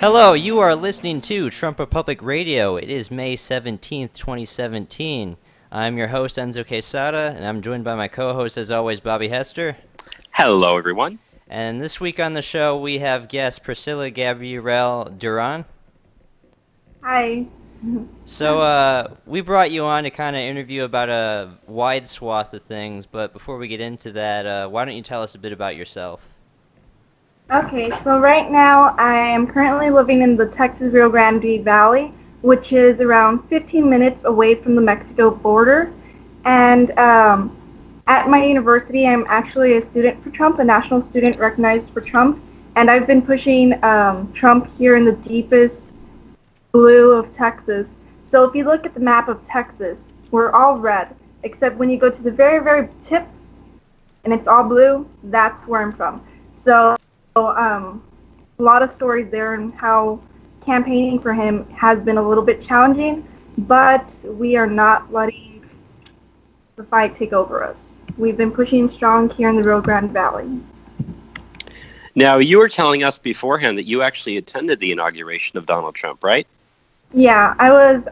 Hello, you are listening to Trump Republic Radio. It is May 17th, 2017. I'm your host, Enzo Quesada, and I'm joined by my co-host, as always, Bobby Hester. Hello, everyone. And this week on the show, we have guest Priscilla Gabrielle Duran. Hi. So, we brought you on to kind of interview about a wide swath of things, but before we get into that, why don't you tell us a bit about yourself? Okay, so right now I am currently living in the Texas Rio Grande Valley, which is around 15 minutes away from the Mexico border. And at my university, I'm actually a student for Trump, a national student recognized for Trump. And I've been pushing Trump here in the deepest blue of Texas. So if you look at the map of Texas, we're all red, except when you go to the very, very tip and it's all blue, that's where I'm from. So a lot of stories there and how campaigning for him has been a little bit challenging, but we are not letting the fight take over us. We've been pushing strong here in the Rio Grande Valley. Now, you were telling us beforehand that you actually attended the inauguration of Donald Trump, right? Yeah, I was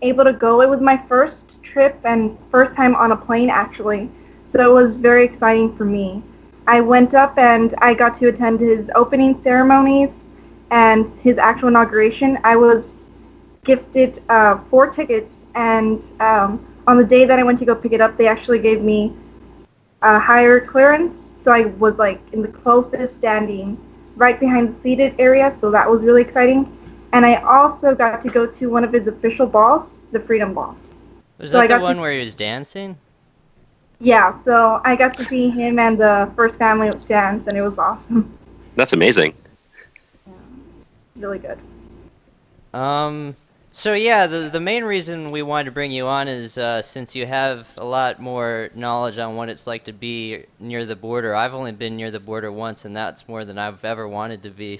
able to go. It was my first trip and first time on a plane, actually, so it was very exciting for me. I went up and I got to attend his opening ceremonies and his actual inauguration. I was gifted 4 tickets, and on the day that I went to go pick it up, they actually gave me a higher clearance, so I was like in the closest standing right behind the seated area, so that was really exciting. And I also got to go to one of his official balls, the Freedom Ball. Was that the one where he was dancing? Yeah, so I got to see him and the First Family dance, and it was awesome. That's amazing. Yeah, really good. So yeah, the main reason we wanted to bring you on is since you have a lot more knowledge on what it's like to be near the border. I've only been near the border once, and that's more than I've ever wanted to be.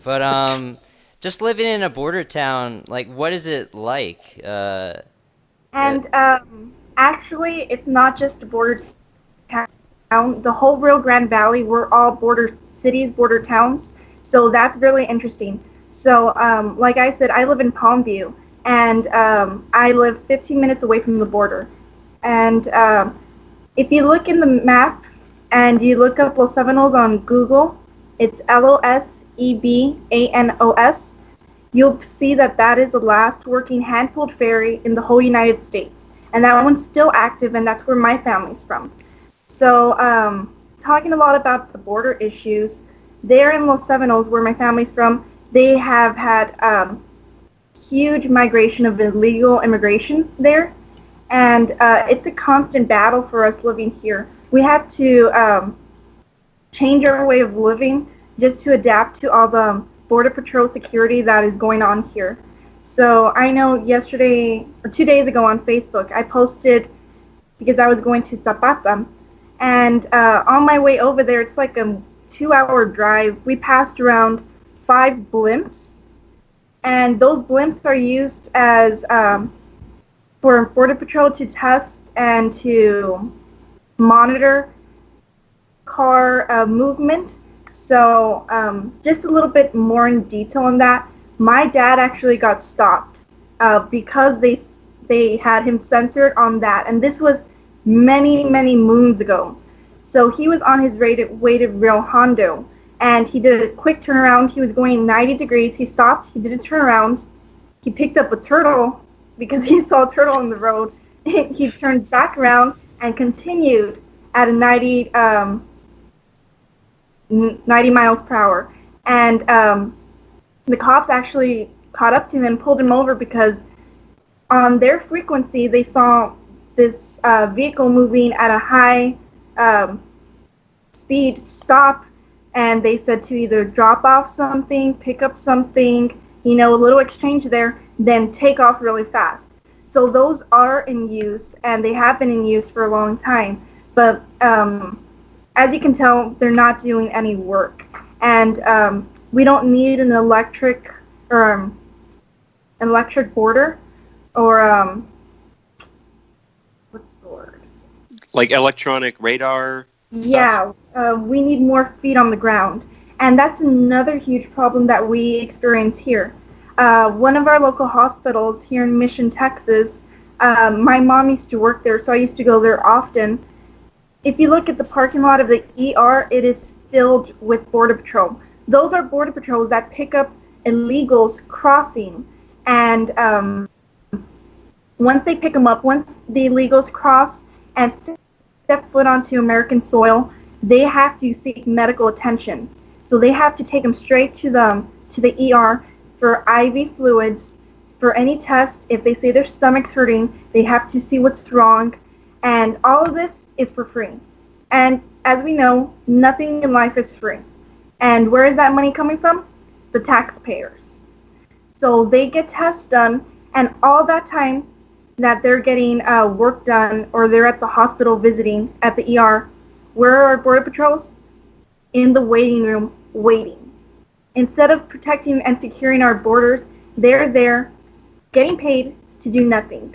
But just living in a border town, like, what is it like? And actually, it's not just a border town. The whole Rio Grande Valley, we're all border cities, border towns. So that's really interesting. So, like I said, I live in Palmview, and I live 15 minutes away from the border. And if you look in the map and you look up Los Sebanos on Google, it's Losebanos. You'll see that that is the last working hand-pulled ferry in the whole United States. And that one's still active, and that's where my family's from. So talking a lot about the border issues, there in Los Sebanos, where my family's from, they have had huge migration of illegal immigration there. And it's a constant battle for us living here. We have to change our way of living just to adapt to all the Border Patrol security that is going on here. So I know yesterday, or 2 days ago on Facebook, I posted, because I was going to Zapata, and on my way over there, it's like a 2-hour drive. We passed around 5 blimps, and those blimps are used as for Border Patrol to test and to monitor car movement. So just a little bit more in detail on that. My dad actually got stopped because they had him censored on that, and this was many, many moons ago. So he was on his way to Rio Hondo, and he did a quick turnaround. He was going 90 degrees. He stopped. He did a turnaround. He picked up a turtle because he saw a turtle on the road. He turned back around and continued at a 90 miles per hour. And the cops actually caught up to him and pulled him over because on their frequency, they saw this vehicle moving at a high speed stop, and they said to either drop off something, pick up something, a little exchange there, then take off really fast. So those are in use, and they have been in use for a long time. But as you can tell, they're not doing any work. And we don't need an electric border, or what's the word? Like electronic radar stuff? Yeah, we need more feet on the ground. And that's another huge problem that we experience here. One of our local hospitals here in Mission, Texas, my mom used to work there, so I used to go there often. If you look at the parking lot of the ER, it is filled with Border Patrol. Those are Border Patrols that pick up illegals crossing. And once they pick them up, once the illegals cross and step foot onto American soil, they have to seek medical attention. So they have to take them straight to the ER for IV fluids, for any test. If they say their stomach's hurting, they have to see what's wrong. And all of this is for free. And as we know, nothing in life is free. And where is that money coming from? The taxpayers. So they get tests done, and all that time that they're getting work done, or they're at the hospital visiting at the ER, where are our Border Patrols? In the waiting room, waiting. Instead of protecting and securing our borders, they're there getting paid to do nothing.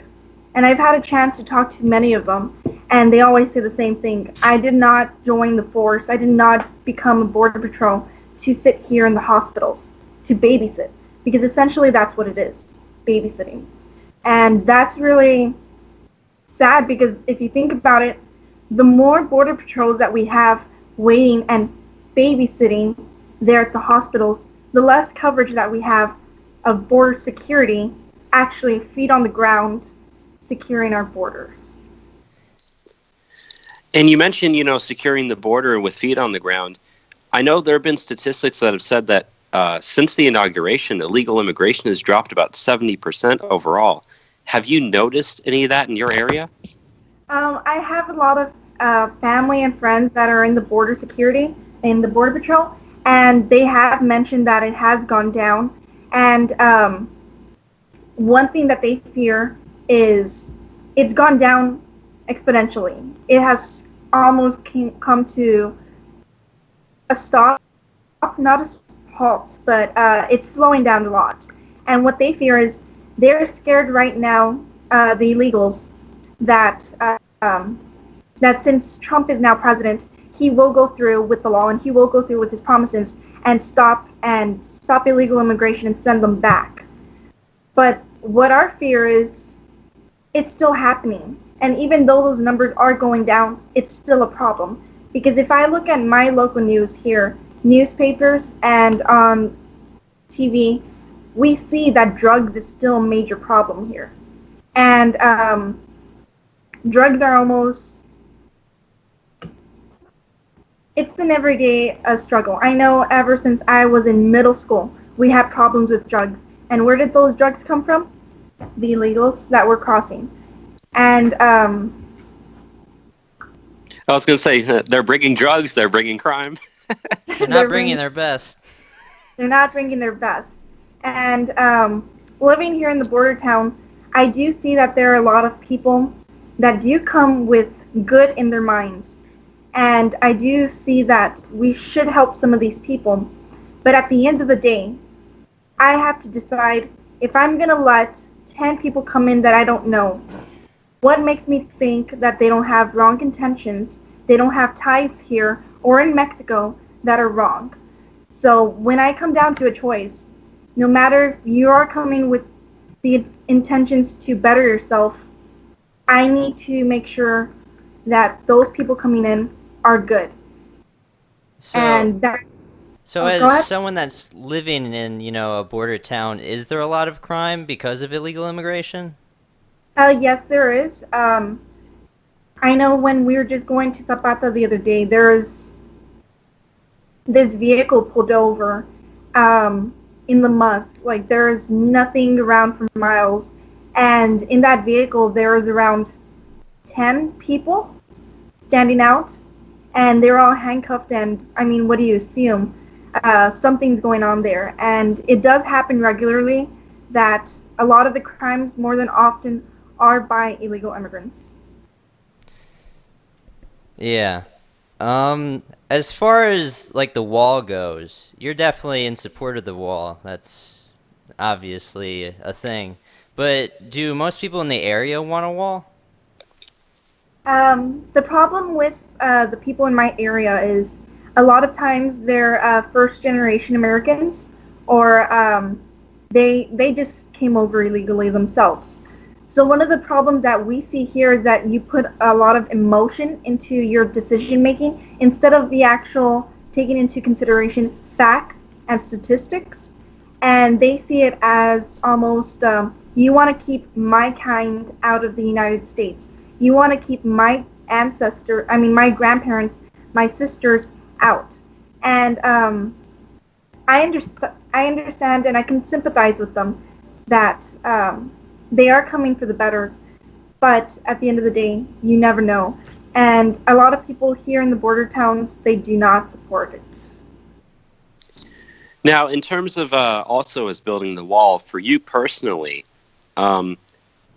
And I've had a chance to talk to many of them, and they always say the same thing. I did not join the force. I did not become a Border Patrol to sit here in the hospitals, to babysit, because essentially that's what it is, babysitting. And that's really sad, because if you think about it, the more Border Patrols that we have waiting and babysitting there at the hospitals, the less coverage that we have of border security, actually feet on the ground, securing our borders. And you mentioned, securing the border with feet on the ground. I know there have been statistics that have said that since the inauguration, illegal immigration has dropped about 70% overall. Have you noticed any of that in your area? I have a lot of family and friends that are in the border security, in the Border Patrol, and they have mentioned that it has gone down. And one thing that they fear is it's gone down exponentially. It has almost come to a stop, not a halt, but it's slowing down a lot. And what they fear is they're scared right now, the illegals, that since Trump is now president, he will go through with the law and he will go through with his promises and stop illegal immigration and send them back. But what our fear is, it's still happening. And even though those numbers are going down, it's still a problem. Because if I look at my local news here, newspapers and on TV, we see that drugs is still a major problem here. And drugs are almost, it's an everyday struggle. I know ever since I was in middle school, we had problems with drugs. And where did those drugs come from? The illegals that were crossing. And I was going to say, they're bringing drugs, they're bringing crime. They're not bringing their best. They're not bringing their best. And living here in the border town, I do see that there are a lot of people that do come with good in their minds. And I do see that we should help some of these people. But at the end of the day, I have to decide if I'm going to let 10 people come in that I don't know. What makes me think that they don't have wrong intentions, they don't have ties here or in Mexico that are wrong? So when I come down to a choice, no matter if you are coming with the intentions to better yourself, I need to make sure that those people coming in are good. So, and that, as someone that's living in, a border town, is there a lot of crime because of illegal immigration? Yes, there is. I know when we were just going to Zapata the other day, there's this vehicle pulled over in the musk. Like, there's nothing around for miles. And in that vehicle, there was around 10 people standing out. And they're all handcuffed. And, I mean, what do you assume? Something's going on there. And it does happen regularly that a lot of the crimes, more than often, are by illegal immigrants. Yeah. As far as like the wall goes, you're definitely in support of the wall. That's obviously a thing. But do most people in the area want a wall? The problem with the people in my area is a lot of times they're first generation Americans, or they just came over illegally themselves. So one of the problems that we see here is that you put a lot of emotion into your decision making instead of the actual taking into consideration facts and statistics, and they see it as almost you want to keep my kind out of the United States. You want to keep my my grandparents, my sisters out. And I understand and I can sympathize with them that they are coming for the betters, but at the end of the day, you never know. And a lot of people here in the border towns, they do not support it. Now, in terms of also as building the wall, for you personally,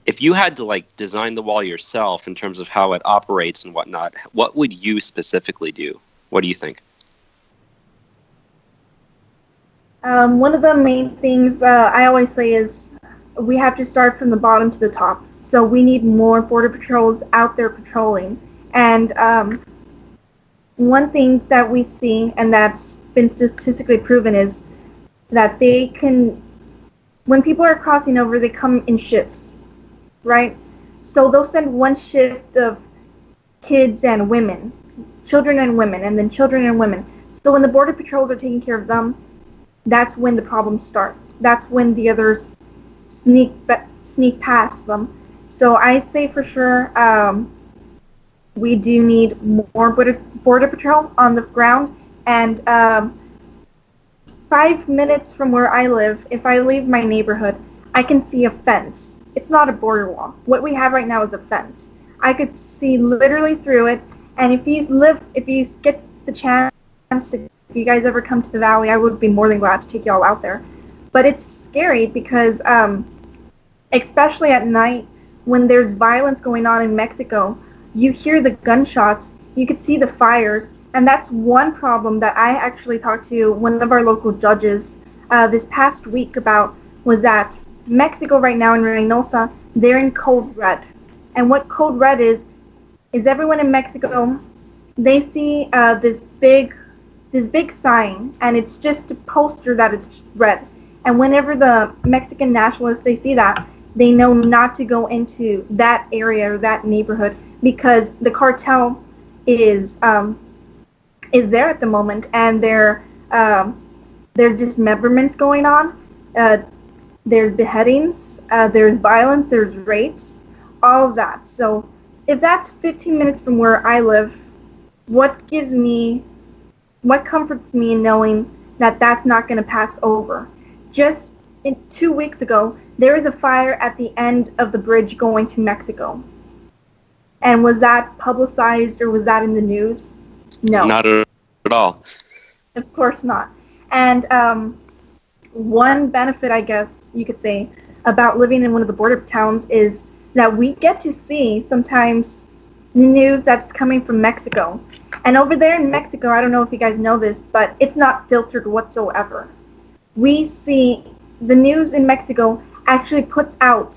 if you had to like design the wall yourself in terms of how it operates and whatnot, what would you specifically do? What do you think? One of the main things I always say is we have to start from the bottom to the top. So we need more border patrols out there patrolling. And one thing that we see, and that's been statistically proven, is that they can, when people are crossing over, they come in shifts, right? So they'll send one shift of kids and women, children and women, and then children and women. So when the border patrols are taking care of them, that's when the problems start. That's when the others sneak past them. So I say for sure we do need more border patrol on the ground. And 5 minutes from where I live, if I leave my neighborhood, I can see a fence. It's not a border wall. What we have right now is a fence. I could see literally through it. And if you get the chance, if you guys ever come to the valley, I would be more than glad to take y'all out there. But it's scary because, especially at night, when there's violence going on in Mexico, you hear the gunshots, you could see the fires, and that's one problem that I actually talked to one of our local judges this past week about, was that Mexico right now in Reynosa, they're in code red. And what code red is everyone in Mexico, they see this big sign, and it's just a poster that it's red. And whenever the Mexican nationalists, they see that, they know not to go into that area or that neighborhood because the cartel is there at the moment, and there's dismemberments going on. There's beheadings, there's violence, there's rapes, all of that. So if that's 15 minutes from where I live, what comforts me in knowing that that's not going to pass over? Just 2 weeks ago, there was a fire at the end of the bridge going to Mexico. And was that publicized or was that in the news? No. Not at all. Of course not. And one benefit, I guess you could say, about living in one of the border towns is that we get to see sometimes the news that's coming from Mexico. And over there in Mexico, I don't know if you guys know this, but it's not filtered whatsoever. We see the news in Mexico actually puts out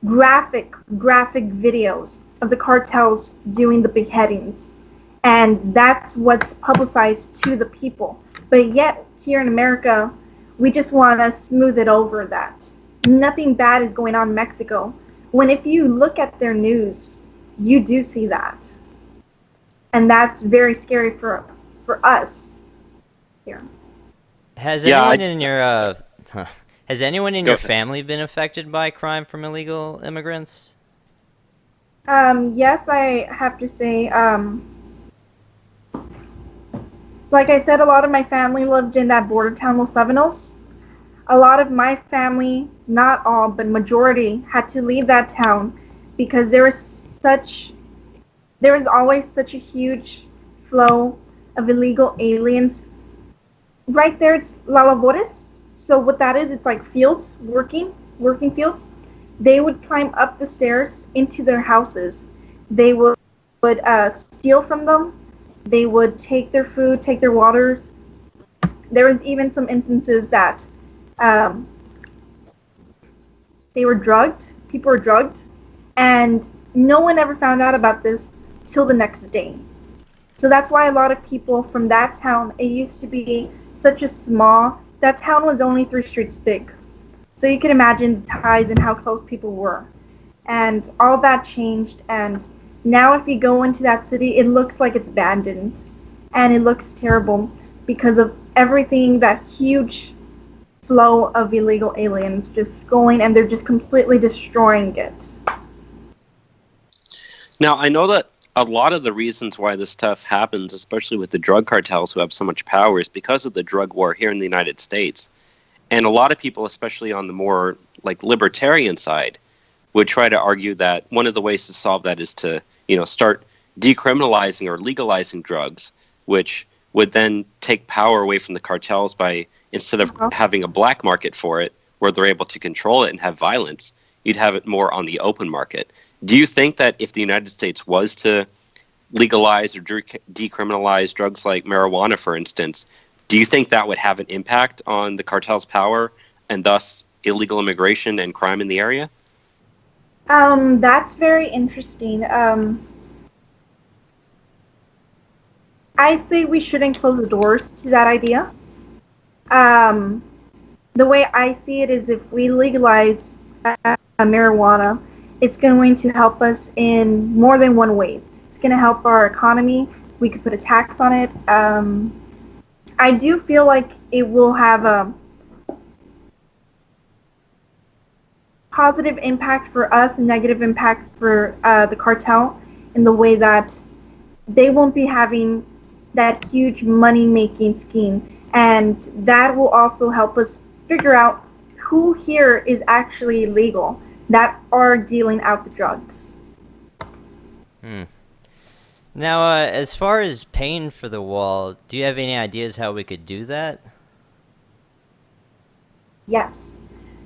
graphic videos of the cartels doing the beheadings. And that's what's publicized to the people. But yet, here in America, we just want to smooth it over that nothing bad is going on in Mexico. When if you look at their news, you do see that. And that's very scary for us here. Has anyone in your family been affected by crime from illegal immigrants? Yes, I have to say, like I said, a lot of my family lived in that border town, Los Avenos. A lot of my family, not all, but majority, had to leave that town because there was always such a huge flow of illegal aliens. Right there, it's La Labores. So what that is, it's like fields, working fields. They would climb up the stairs into their houses. They would steal from them. They would take their food, take their waters. There was even some instances that they were drugged. People were drugged. And no one ever found out about this till the next day. So that's why a lot of people from that town, it used to be such a small, that town was only 3 streets big. So you can imagine the ties and how close people were. And all that changed, and now if you go into that city, it looks like it's abandoned. And it looks terrible because of everything, that huge flow of illegal aliens just going, and they're just completely destroying it. Now, I know that a lot of the reasons why this stuff happens, especially with the drug cartels who have so much power, is because of the drug war here in the United States. And a lot of people, especially on the more like libertarian side, would try to argue that one of the ways to solve that is to, start decriminalizing or legalizing drugs, which would then take power away from the cartels by, instead of having a black market for it, where they're able to control it and have violence, you'd have it more on the open market. Do you think that if the United States was to legalize or decriminalize drugs like marijuana, for instance, do you think that would have an impact on the cartel's power and thus illegal immigration and crime in the area? That's very interesting. I say we shouldn't close the doors to that idea. The way I see it is if we legalize marijuana, it's going to help us in more than one ways. It's going to help our economy. We could put a tax on it. I do feel like it will have a positive impact for us and negative impact for the cartel, in the way that they won't be having that huge money-making scheme. And that will also help us figure out who here is actually legal, that are dealing out the drugs. Now, as far as paying for the wall, do you have any ideas how we could do that? Yes.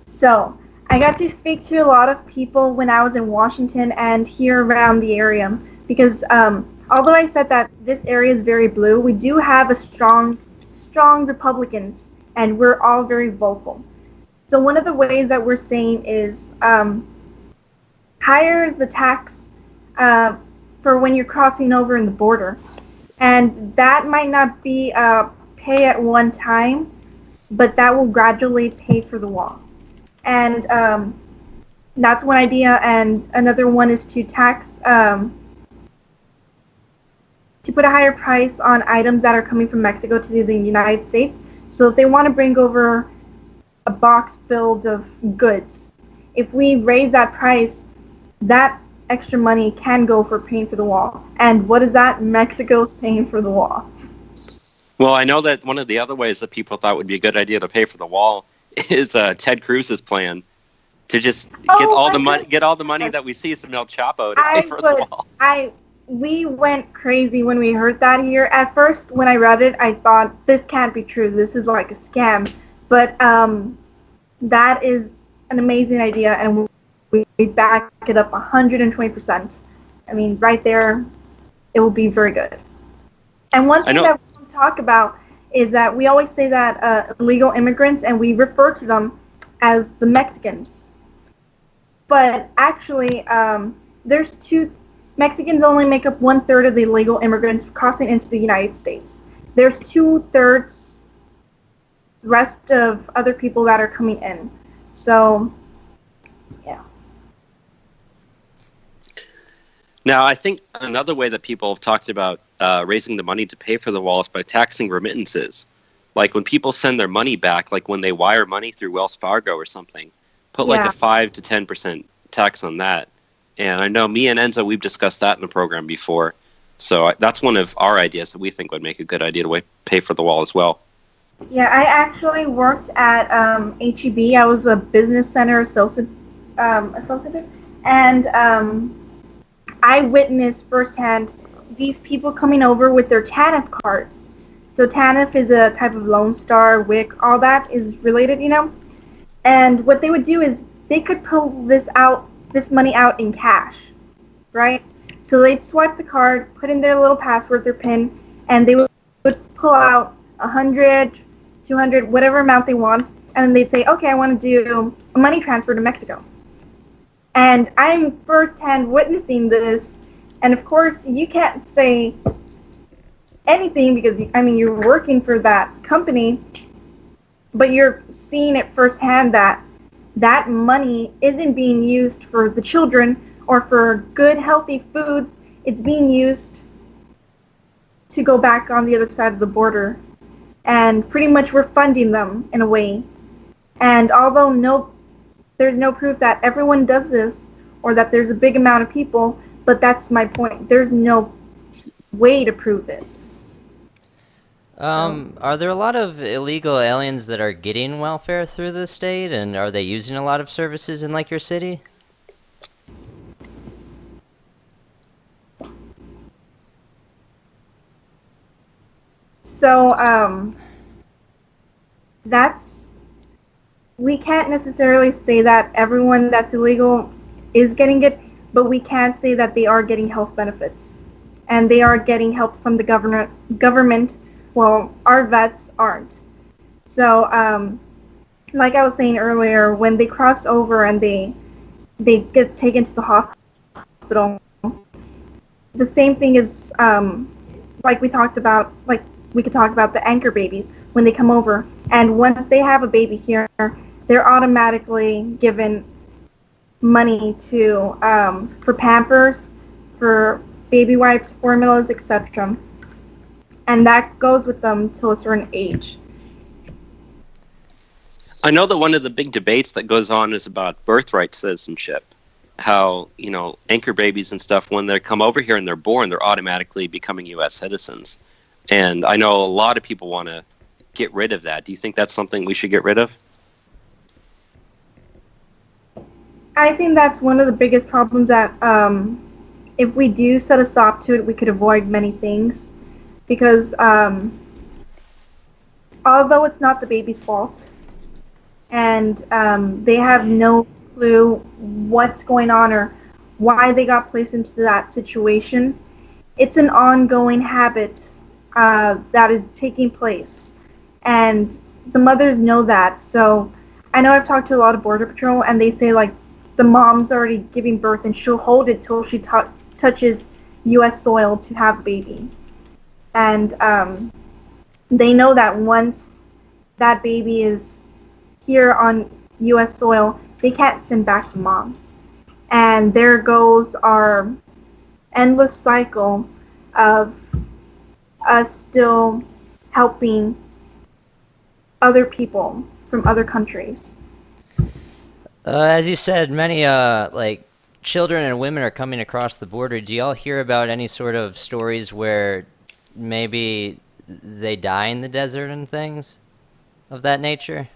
So, I got to speak to a lot of people when I was in Washington and here around the area, because although I said that this area is very blue, we do have a strong Republicans, and we're all very vocal. So one of the ways that we're saying is higher the tax for when you're crossing over in the border. And that might not be pay at one time, but that will gradually pay for the wall. And that's one idea. And another one is to tax, to put a higher price on items that are coming from Mexico to the United States. So if they want to bring over a box filled of goods, if we raise that price, that extra money can go for paying for the wall. And what is that? Mexico's paying for the wall. Well, I know that one of the other ways that people thought would be a good idea to pay for the wall is Ted Cruz's plan to just get all the money that we see from El Chapo to pay for the wall. We went crazy when we heard that here. At first, when I read it, I thought, this can't be true. This is like a scam. But that is an amazing idea, and we back it up 120%. I mean, right there, it will be very good. And one thing that we want to talk about is that we always say that illegal immigrants, and we refer to them as the Mexicans. But actually, there's two. Mexicans only make up 1/3 of the illegal immigrants crossing into the United States. There's 2/3 rest of other people that are coming in. So, yeah. Now, I think another way that people have talked about raising the money to pay for the wall is by taxing remittances. Like when people send their money back, like when they wire money through Wells Fargo or something, put like a 5 to 10% tax on that. And I know me and Enzo, we've discussed that in the program before. So that's one of our ideas that we think would make a good idea to pay for the wall as well. Yeah, I actually worked at HEB. I was a business center associate, and I witnessed firsthand these people coming over with their TANF cards. So TANF is a type of Lone Star, WIC, all that is related, And what they would do is they could pull this money out in cash, right? So they'd swipe the card, put in their little password, their PIN, and they would pull out 100, 200, whatever amount they want, and then they'd say, okay, I want to do a money transfer to Mexico. And I'm firsthand witnessing this. And of course, you can't say anything because, I mean, you're working for that company, but you're seeing it firsthand that that money isn't being used for the children or for good, healthy foods. It's being used to go back on the other side of the border. And pretty much we're funding them in a way. And although there's no proof that everyone does this or that there's a big amount of people, but that's my point. There's no way to prove it. Are there a lot of illegal aliens that are getting welfare through the state, and are they using a lot of services in like your city? So we can't necessarily say that everyone that's illegal is getting it, but we can say that they are getting health benefits and they are getting help from the government. Well, our vets aren't. So like I was saying earlier, when they cross over and they get taken to the hospital, the same thing is like we talked about, like we could talk about the anchor babies when they come over, and once they have a baby here, they're automatically given money to for Pampers, for baby wipes, formulas, etc. And that goes with them till a certain age. I know that one of the big debates that goes on is about birthright citizenship. How, anchor babies and stuff, when they come over here and they're born, they're automatically becoming U.S. citizens. And I know a lot of people want to get rid of that. Do you think that's something we should get rid of? I think that's one of the biggest problems that if we do set a stop to it, we could avoid many things. Because although it's not the baby's fault, and they have no clue what's going on or why they got placed into that situation, it's an ongoing habit that is taking place. And the mothers know that. So I know I've talked to a lot of Border Patrol, and they say, like, the mom's already giving birth and she'll hold it till she touches U.S. soil to have a baby. And they know that once that baby is here on U.S. soil, they can't send back the mom. And there goes our endless cycle of us still helping other people from other countries. As you said, many children and women are coming across the border. Do y'all hear about any sort of stories where maybe they die in the desert and things of that nature?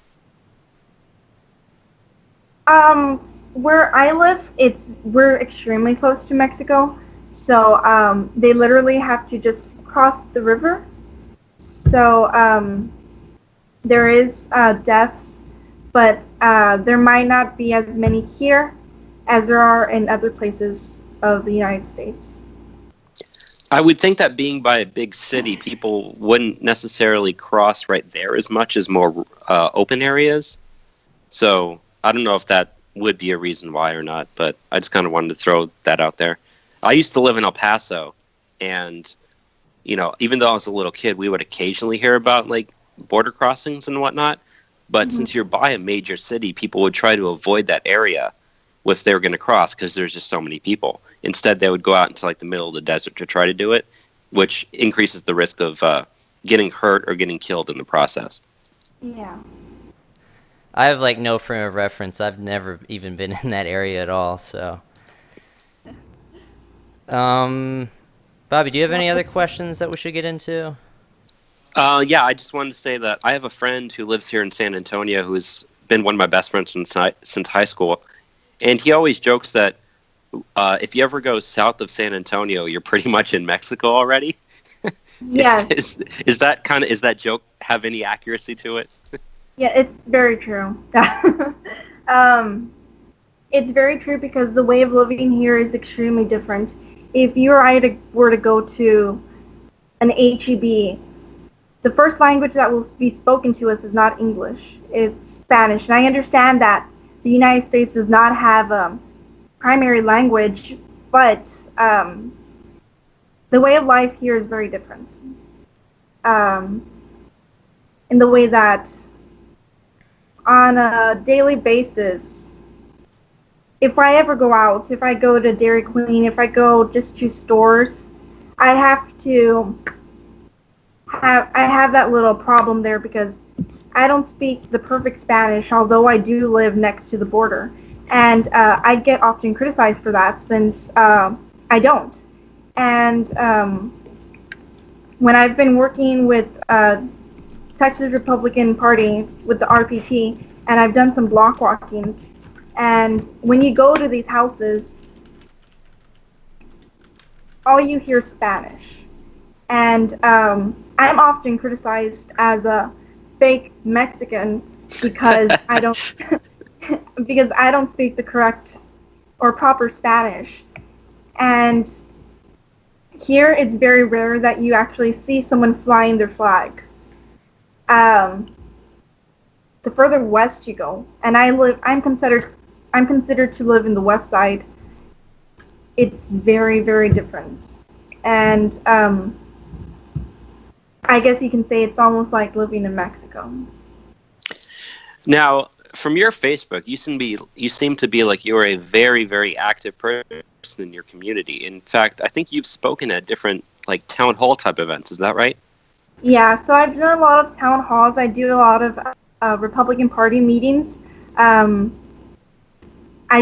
Where I live, we're extremely close to Mexico, so they literally have to just cross the river. So there is deaths, but there might not be as many here as there are in other places of the United States. I would think that being by a big city, people wouldn't necessarily cross right there as much as more open areas. So I don't know if that would be a reason why or not, but I just kind of wanted to throw that out there. I used to live in El Paso, and, even though I was a little kid, we would occasionally hear about, like, border crossings and whatnot. But since you're by a major city, people would try to avoid that area if they were going to cross because there's just so many people. Instead, they would go out into, like, the middle of the desert to try to do it, which increases the risk of getting hurt or getting killed in the process. Yeah. I have, like, no frame of reference. I've never even been in that area at all, so. Bobby, do you have any other questions that we should get into? Yeah, I just wanted to say that I have a friend who lives here in San Antonio who's been one of my best friends since high school. And he always jokes that if you ever go south of San Antonio, you're pretty much in Mexico already. Yes. Is that joke have any accuracy to it? Yeah, it's very true. It's very true because the way of living here is extremely different. If you or I were to go to an HEB, the first language that will be spoken to us is not English. It's Spanish. And I understand that the United States does not have primary language, but the way of life here is very different. In the way that on a daily basis, if I ever go out, if I go to Dairy Queen, if I go just to stores, I have that little problem there because I don't speak the perfect Spanish, although I do live next to the border. And I get often criticized for that since I don't. And when I've been working with Texas Republican Party with the RPT, and I've done some block walkings, and when you go to these houses, all you hear is Spanish. And I'm often criticized as a fake Mexican because I don't speak the correct or proper Spanish. And here it's very rare that you actually see someone flying their flag. The further west you go, and I'm considered to live in the west side. It's very, very different. And I guess you can say it's almost like living in Mexico. Now, from your Facebook, you seem to be like you're a very, very active person in your community. In fact, I think you've spoken at different like town hall type events. Is that right? Yeah, so I've done a lot of town halls. I do a lot of Republican Party meetings. I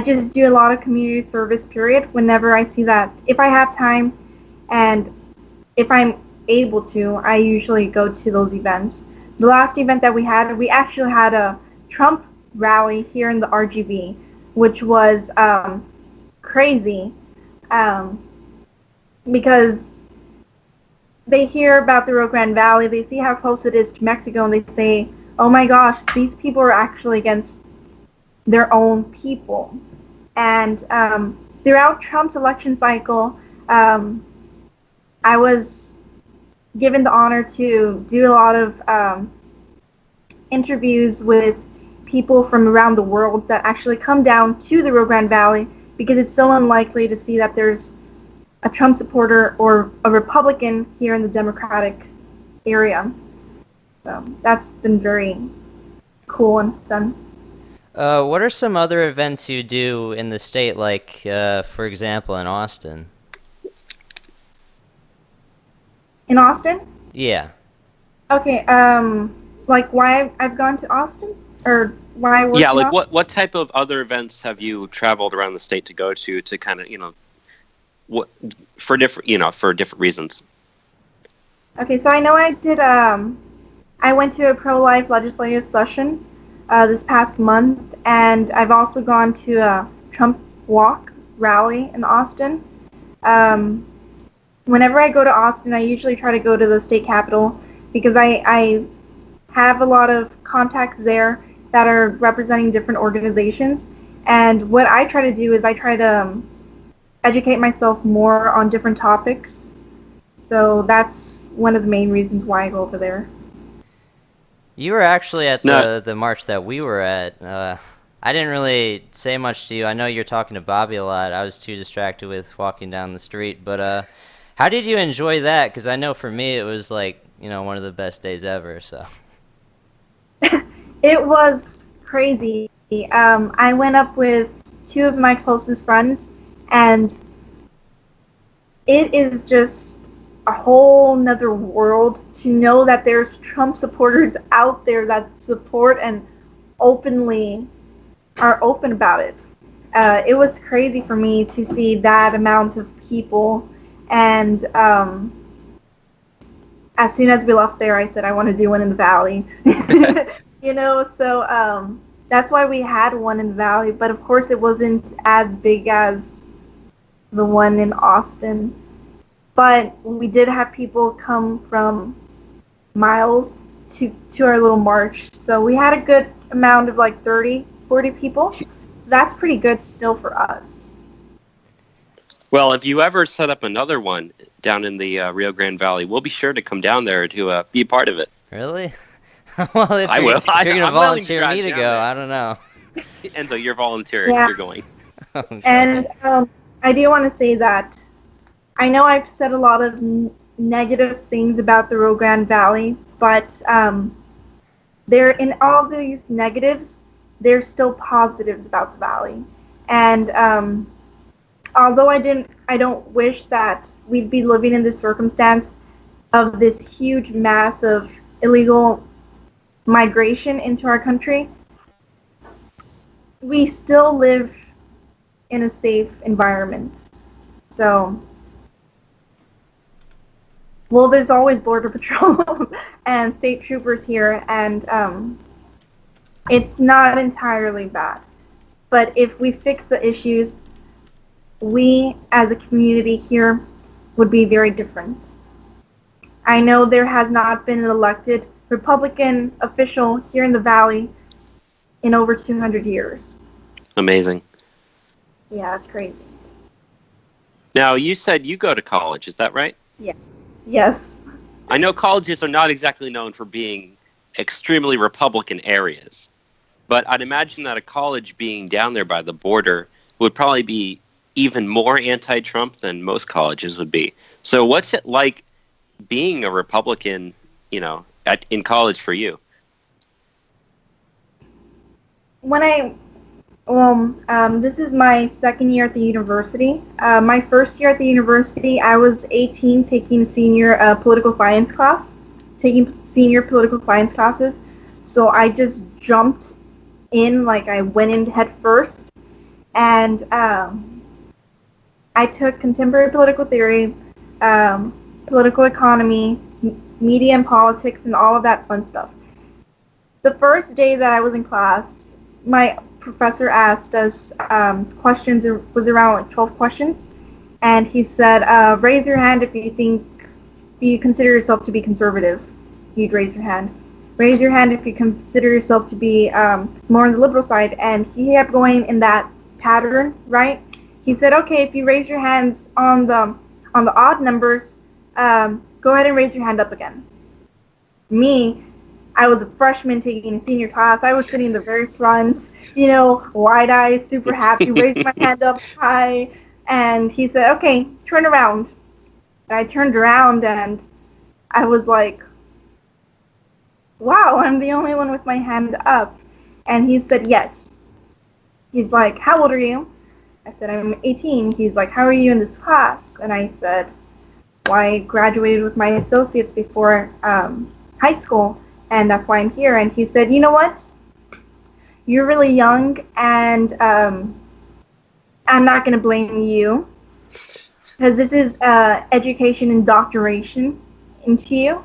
just do a lot of community service, period, whenever I see that. If I have time and if I'm able to, I usually go to those events. The last event that we actually had a Trump rally here in the RGV, which was crazy because they hear about the Rio Grande Valley, they see how close it is to Mexico, and they say, oh my gosh, these people are actually against their own people. And throughout Trump's election cycle, I was given the honor to do a lot of interviews with people from around the world that actually come down to the Rio Grande Valley because it's so unlikely to see that there's a Trump supporter or a Republican here in the Democratic area. So that's been very cool in a sense. What are some other events you do in the state, like, for example, in Austin? In Austin? Yeah. Okay, like why I've gone to Austin? Or why I work in Austin? what type of other events have you traveled around the state to go to kind of, for different reasons? Okay, so I know I did, I went to a pro-life legislative session this past month, and I've also gone to a Trump walk rally in Austin. Whenever I go to Austin, I usually try to go to the state capitol because I have a lot of contacts there that are representing different organizations. And what I try to do is I try to educate myself more on different topics. So that's one of the main reasons why I go over there. You were actually at the march that we were at. I didn't really say much to you. I know you're talking to Bobby a lot. I was too distracted with walking down the street. But how did you enjoy that? Because I know for me it was like, one of the best days ever. So it was crazy. I went up with two of my closest friends, and it is just a whole nother world to know that there's Trump supporters out there that support and are open about it. It was crazy for me to see that amount of people, and as soon as we left there, I said I want to do one in the valley. So that's why we had one in the valley, but of course it wasn't as big as the one in Austin. But we did have people come from miles to our little march. So we had a good amount of like 30, 40 people. So that's pretty good still for us. Well, if you ever set up another one down in the Rio Grande Valley, we'll be sure to come down there to be a part of it. Really? Well, if I will. If you're going to I'm willing volunteer to me to drive go, down I don't know. Enzo, you're volunteering. Yeah. You're going. Okay. And I do want to say that I know I've said a lot of negative things about the Rio Grande Valley, but there, in all these negatives, there's still positives about the valley. And although I don't wish that we'd be living in this circumstance of this huge mass of illegal migration into our country, we still live in a safe environment. So, well, there's always Border Patrol and state troopers here, and it's not entirely bad. But if we fix the issues, we as a community here would be very different. I know there has not been an elected Republican official here in the Valley in over 200 years. Amazing. Yeah, that's crazy. Now, you said you go to college, is that right? Yes. Yes. I know colleges are not exactly known for being extremely Republican areas, but I'd imagine that a college being down there by the border would probably be even more anti-Trump than most colleges would be. So what's it like being a Republican, in college for you? This is my second year at the university. My first year at the university, I was 18 taking senior political science classes. So I just jumped in, like I went in head first. And I took contemporary political theory, political economy, media and politics, and all of that fun stuff. The first day that I was in class, my professor asked us questions. It was around like 12 questions, and he said, raise your hand if you consider yourself to be conservative. You'd raise your hand. Raise your hand if you consider yourself to be more on the liberal side. And he kept going in that pattern, right? He said, okay, if you raise your hands on the odd numbers, go ahead and raise your hand up again. Me, I was a freshman taking a senior class. I was sitting in the very front, wide-eyed, super happy, raised my hand up high, and he said, okay, turn around. And I turned around, and I was like, wow, I'm the only one with my hand up. And he said, yes. He's like, how old are you? I said, I'm 18. He's like, how are you in this class? And I said, well, I graduated with my associates before high school, and that's why I'm here. And he said, you know what? You're really young, and I'm not going to blame you, because this is education indoctrination into you.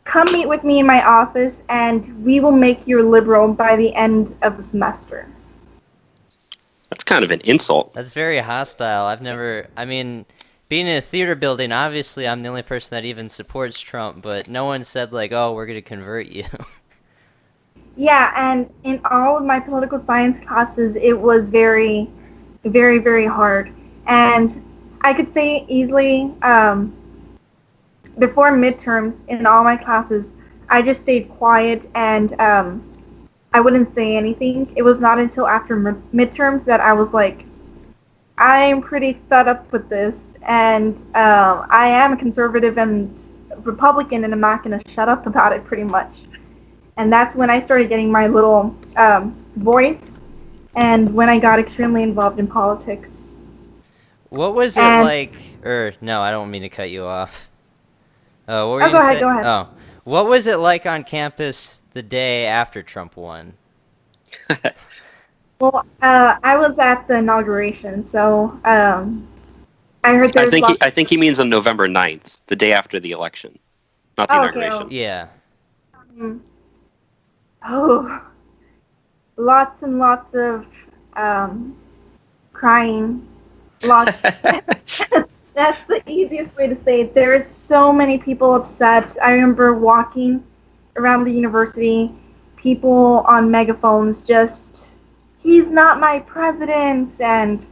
Come meet with me in my office, and we will make you a liberal by the end of the semester. That's kind of an insult. That's very hostile. Being in a theater building, obviously I'm the only person that even supports Trump, but no one said like, oh, we're going to convert you. Yeah, and in all of my political science classes, it was very, very, very hard. And I could say easily, before midterms in all my classes, I just stayed quiet and I wouldn't say anything. It was not until after midterms that I was like, I'm pretty fed up with this, and I am a conservative and Republican, and I'm not going to shut up about it, pretty much. And that's when I started getting my little voice, and when I got extremely involved in politics. What was it like, no, I don't mean to cut you off. What were you go saying? ahead. Oh, what was it like on campus the day after Trump won? Well, I was at the inauguration, so I heard there was I think he means on November 9th, the day after the election, not the inauguration. Okay. Yeah. Lots and lots of crying. Lots. That's the easiest way to say it. There's so many people upset. I remember walking around the university, people on megaphones just, he's not my president, and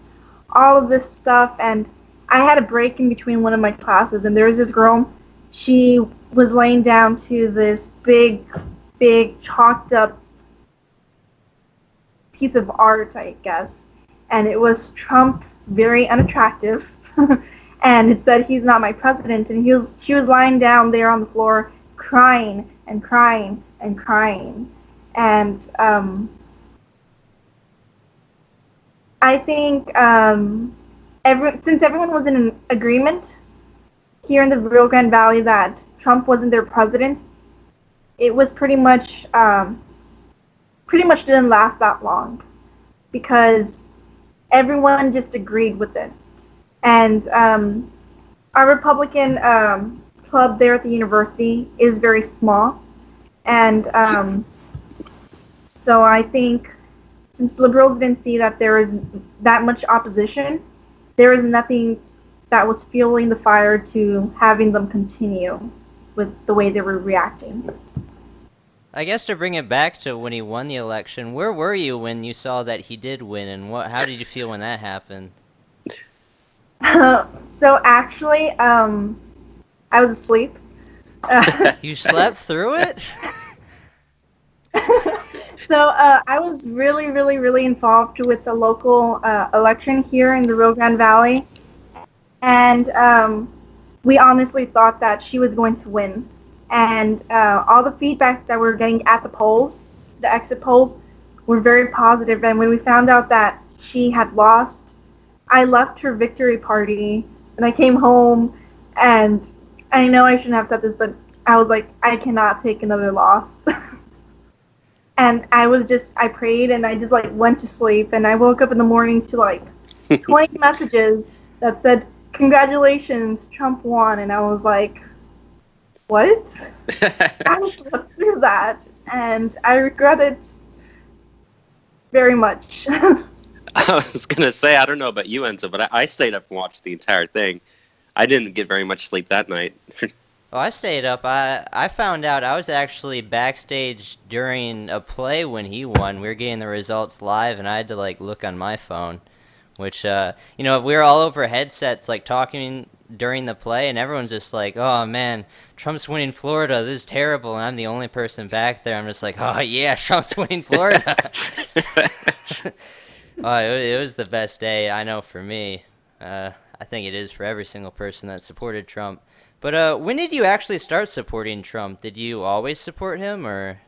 all of this stuff. And I had a break in between one of my classes, and there was this girl, she was laying down to this big chalked up piece of art, I guess. and it was Trump, very unattractive, and it said he's not my president, and she was lying down there on the floor crying and crying and crying, and I think since everyone was in an agreement here in the Rio Grande Valley that Trump wasn't their president, it was pretty much didn't last that long because everyone just agreed with it. And our Republican club there at the university is very small, and so I think since liberals didn't see that there is that much opposition, there is nothing that was fueling the fire to having them continue with the way they were reacting. I guess to bring it back to when he won the election, where were you when you saw that he did win, and how did you feel when that happened? So actually, I was asleep. You slept through it? So I was really, really, really involved with the local election here in the Rio Grande Valley, and we honestly thought that she was going to win. And all the feedback that we were getting at the polls, the exit polls, were very positive. And when we found out that she had lost, I left her victory party, and I came home, and I know I shouldn't have said this, but I was like, I cannot take another loss. And I prayed, and I just like went to sleep, and I woke up in the morning to like 20 messages that said, congratulations, Trump won, and I was like, what? I slept through that, and I regret it very much. I was going to say, I don't know about you, Enzo, but I stayed up and watched the entire thing. I didn't get very much sleep that night. Well, I stayed up. I found out I was actually backstage during a play when he won. We were getting the results live, and I had to like look on my phone, which we were all over headsets like talking during the play, and everyone's just like, oh man, Trump's winning Florida, this is terrible, and I'm the only person back there. I'm just like, oh yeah, Trump's winning Florida. It was the best day, I know, for me. I think it is for every single person that supported Trump. But when did you actually start supporting Trump? Did you always support him, or?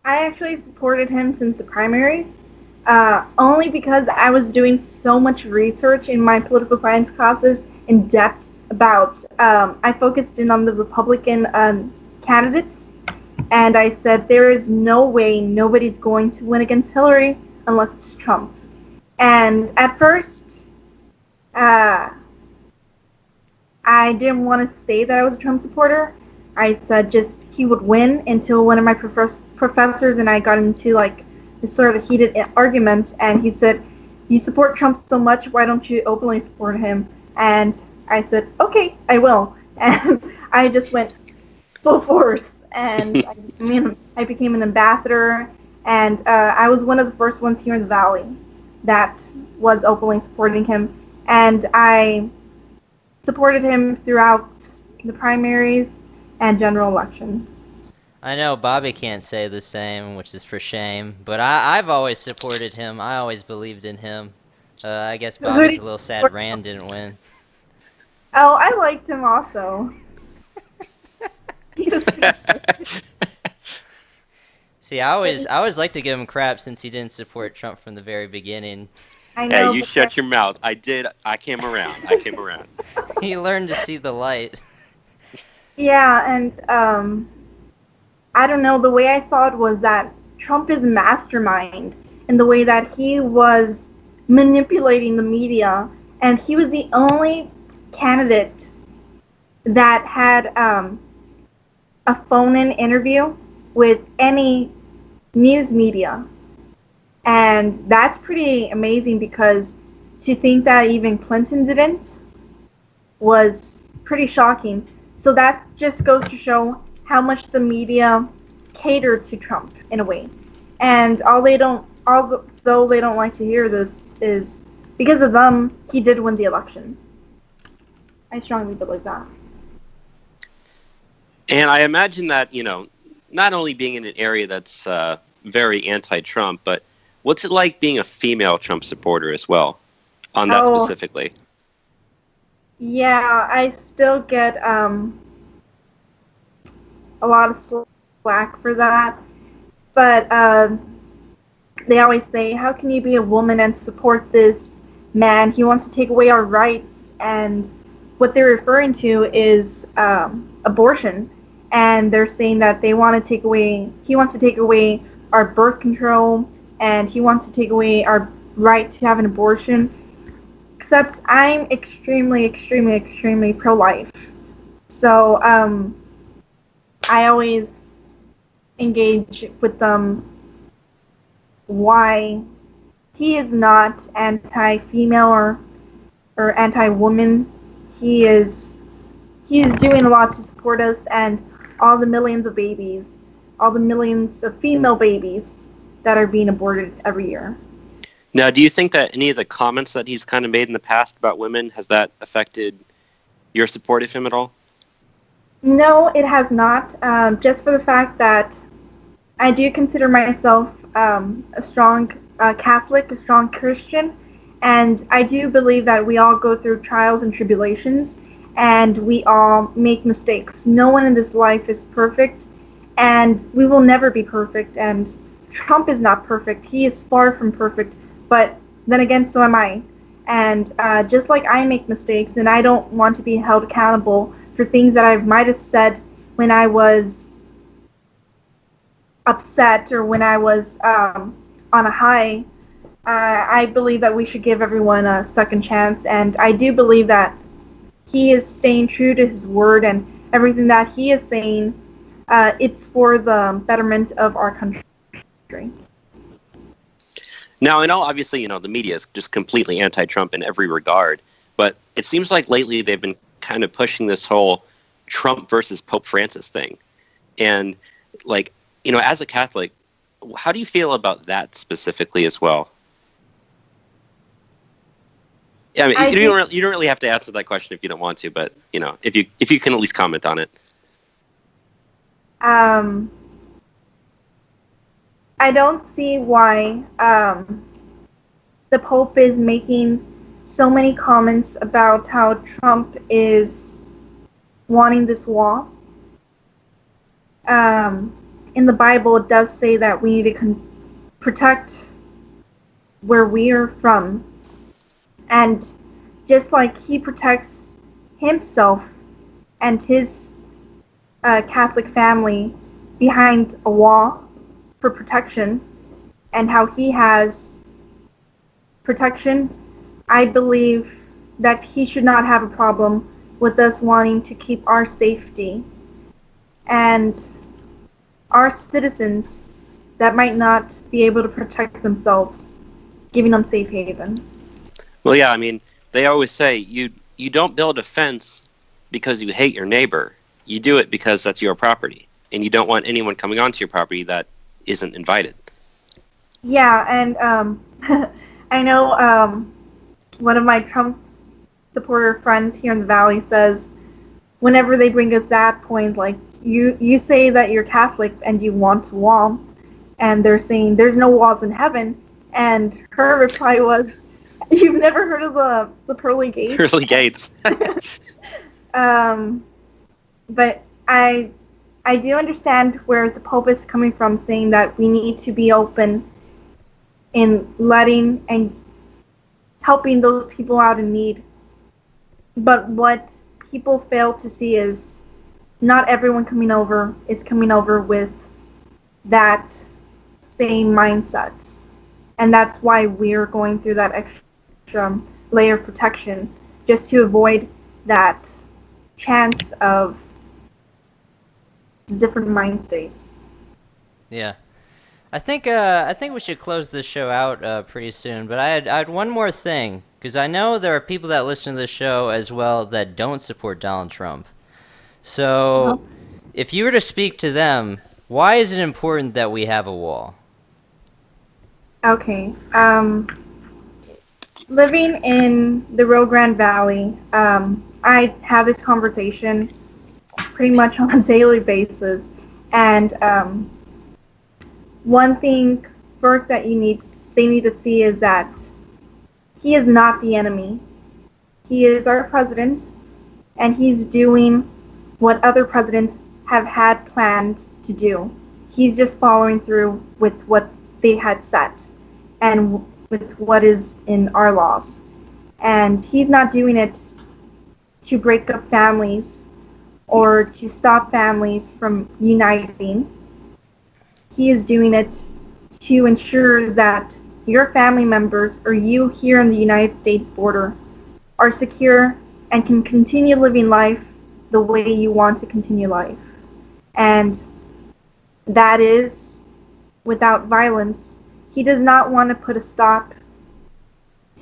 I actually supported him since the primaries, only because I was doing so much research in my political science classes in depth about, I focused in on the Republican candidates, and I said there is no way nobody's going to win against Hillary unless it's Trump. And at first, I didn't want to say that I was a Trump supporter. I said just he would win until one of my professors and I got into like this sort of heated argument, and he said, you support Trump so much, why don't you openly support him? And I said, okay, I will. And I just went full force, and I became an ambassador, and I was one of the first ones here in the Valley that was openly supporting him. And I supported him throughout the primaries and general election. I know Bobby can't say the same, which is for shame, but I've always supported him. I always believed in him. I guess Bobby's a little sad Rand didn't win. Oh, I liked him also. See, I always like to give him crap since he didn't support Trump from the very beginning. I know. Hey, you shut your mouth. I did. I came around. He learned to see the light. Yeah, and I don't know, the way I saw it was that Trump is a mastermind in the way that he was manipulating the media, and he was the only candidate that had a phone-in interview with any news media. And that's pretty amazing, because to think that even Clinton didn't was pretty shocking. So that just goes to show how much the media catered to Trump in a way. And although they don't like to hear this, is because of them, he did win the election. I strongly believe that. And I imagine that, not only being in an area that's very anti-Trump, but What's it like being a female Trump supporter as well, on that Oh, specifically? yeah, I still get a lot of slack for that. But they always say, how can you be a woman and support this man? He wants to take away our rights. And what they're referring to is abortion. And they're saying that he wants to take away our birth control, and he wants to take away our right to have an abortion. Except I'm extremely, extremely, extremely pro-life. So I always engage with them why he is not anti-female or anti-woman. He is doing a lot to support us and all the millions of babies, all the millions of female babies that are being aborted every year. Now, do you think that any of the comments that he's kind of made in the past about women, has that affected your support of him at all? No, it has not. Just for the fact that I do consider myself a strong Catholic, a strong Christian, and I do believe that we all go through trials and tribulations, and we all make mistakes. No one in this life is perfect, and we will never be perfect, and Trump is not perfect. He is far from perfect, but then again, so am I. And just like I make mistakes, and I don't want to be held accountable for things that I might have said when I was upset or when I was on a high, I believe that we should give everyone a second chance. And I do believe that he is staying true to his word, and everything that he is saying, it's for the betterment of our country. Now, I know obviously, the media is just completely anti-Trump in every regard, but it seems like lately they've been kind of pushing this whole Trump versus Pope Francis thing. And as a Catholic, how do you feel about that specifically as well? Yeah, I mean, you don't really have to answer that question if you don't want to, but if you can at least comment on it. I don't see why the Pope is making so many comments about how Trump is wanting this wall. In the Bible, it does say that we need to protect where we are from. And just like he protects himself and his Catholic family behind a wall for protection, and how he has protection, I believe that he should not have a problem with us wanting to keep our safety and our citizens that might not be able to protect themselves, giving them safe haven. Well, yeah, I mean, they always say you don't build a fence because you hate your neighbor. You do it because that's your property, and you don't want anyone coming onto your property that isn't invited. Yeah, and I know one of my Trump supporter friends here in the Valley says whenever they bring us that point, like, you say that you're Catholic and you want a wall, and they're saying there's no walls in heaven, and her reply was, you've never heard of the pearly gates? Pearly gates. But I do understand where the Pope is coming from, saying that we need to be open in letting and helping those people out in need. But what people fail to see is not everyone coming over is coming over with that same mindset. And that's why we're going through that extra layer of protection, just to avoid that chance of different mind states. Yeah. I think we should close this show out pretty soon, but I had one more thing, because I know there are people that listen to this show as well that don't support Donald Trump. So, if you were to speak to them, why is it important that we have a wall? Okay. Living in the Rio Grande Valley, I have this conversation pretty much on a daily basis, and one thing first that you need to they need to see is that he is not the enemy. He is our president, and he's doing what other presidents have had planned to do. He's just following through with what they had set and with what is in our laws. And he's not doing it to break up families or to stop families from uniting. He is doing it to ensure that your family members or you here in the United States border are secure and can continue living life the way you want to continue life. And that is without violence. He does not want to put a stop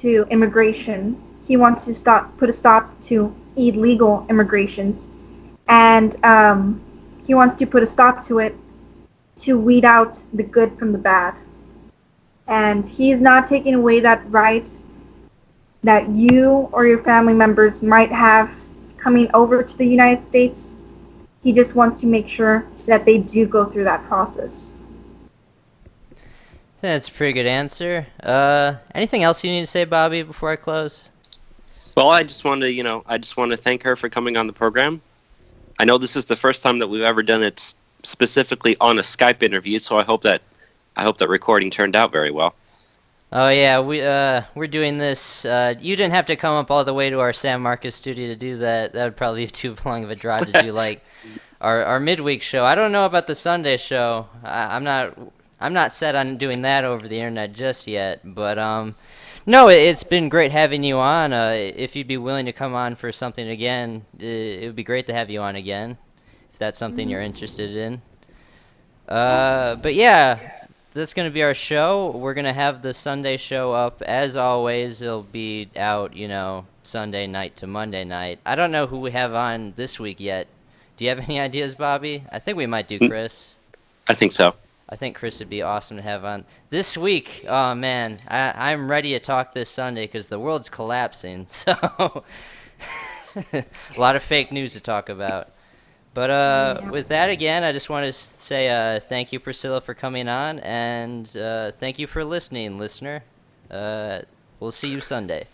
to immigration. He wants to put a stop to illegal immigrations. And he wants to put a stop to it to weed out the good from the bad. And he is not taking away that right that you or your family members might have coming over to the United States. He just wants to make sure that they do go through that process. That's a pretty good answer. Anything else you need to say, Bobby, before I close? Well, I just want to thank her for coming on the program. I know this is the first time that we've ever done it specifically on a Skype interview, so I hope that recording turned out very well. Oh yeah, we're doing this. You didn't have to come up all the way to our San Marcos studio to do that. That would probably be too long of a drive to do like our midweek show. I don't know about the Sunday show. I'm not set on doing that over the internet just yet. But no, it's been great having you on. If you'd be willing to come on for something again, it would be great to have you on again, if that's something you're interested in. But yeah. That's going to be our show. We're going to have the Sunday show up. As always, it'll be out, Sunday night to Monday night. I don't know who we have on this week yet. Do you have any ideas, Bobby? I think we might do Chris. I think so. I think Chris would be awesome to have on. This week, oh, man, I'm ready to talk this Sunday because the world's collapsing. So a lot of fake news to talk about. But with that, again, I just want to say thank you, Priscilla, for coming on, and thank you for listening, listener. We'll see you Sunday.